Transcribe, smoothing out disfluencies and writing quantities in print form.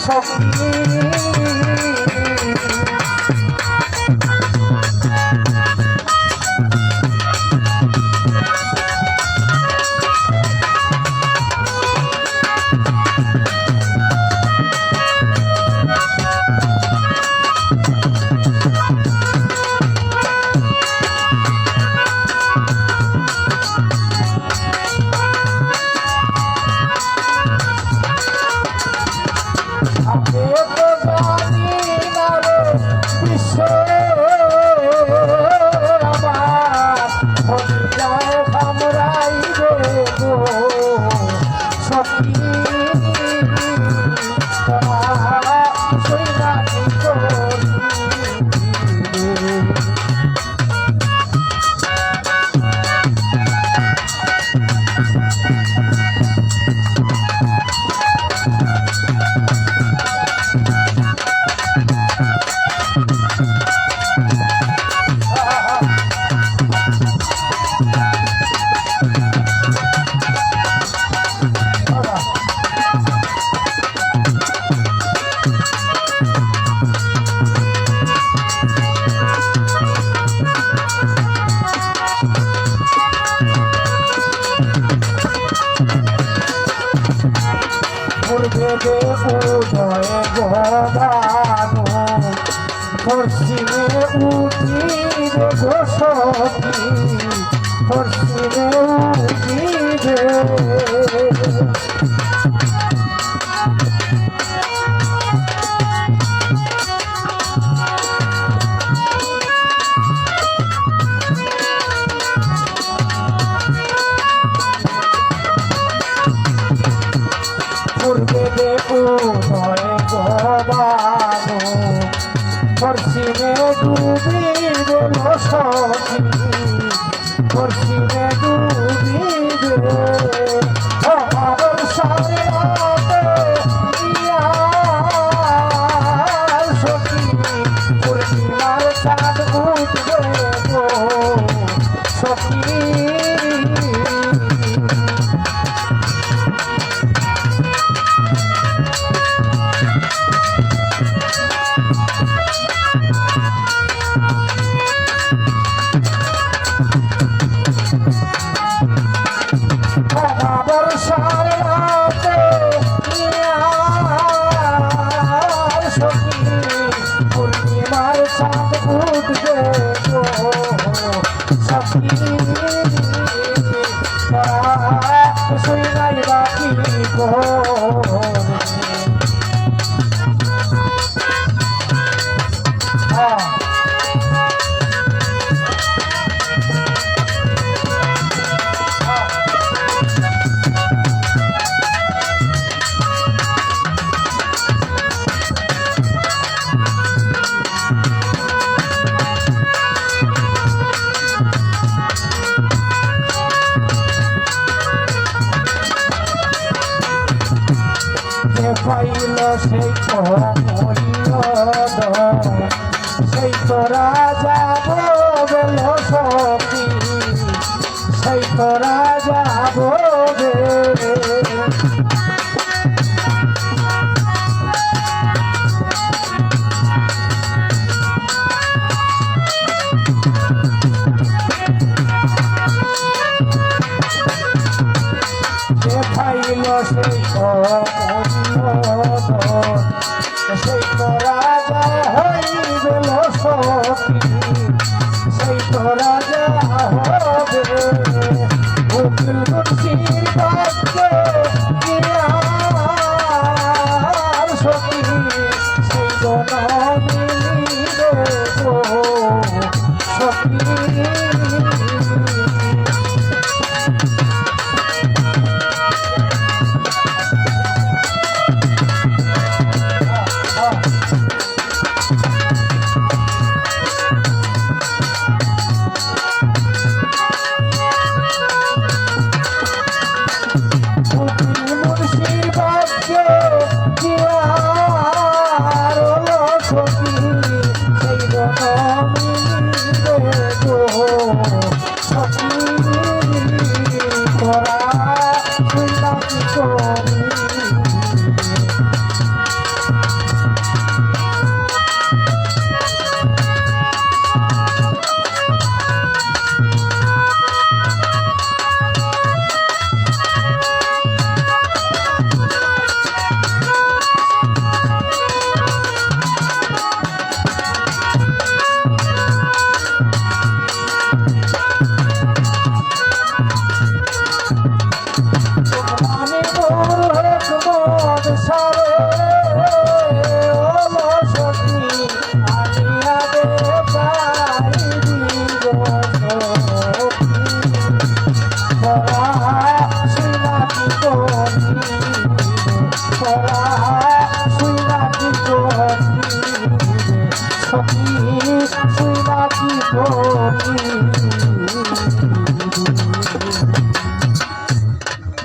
সখী পূর্বে উদয় গদানো পশ্চিমে উঠিবে ঘোষী পশ্চিমে উঠিবে পূর্বে উদয় গদানো পশ্চিমে ডুবিবে সখী পশ্চিমে ডুবিবে আমার সারে সখী পূর্ণিমার চাঁদ উঠবে সখী পূর্ণিমার চাঁদ উঠবে সখী নাই বাকি পাইল সেই তো মূল্য সেই তো রাজা বল সখী সেই তো রাজা বলে পাইল সেই তো সেই তো রাজা হইবে সখী সেই তো রাজা হবে উকিল মুন্সির বাক্যে সখী সেই তো মিলিবে সখী সখী তুই নাকি ধনী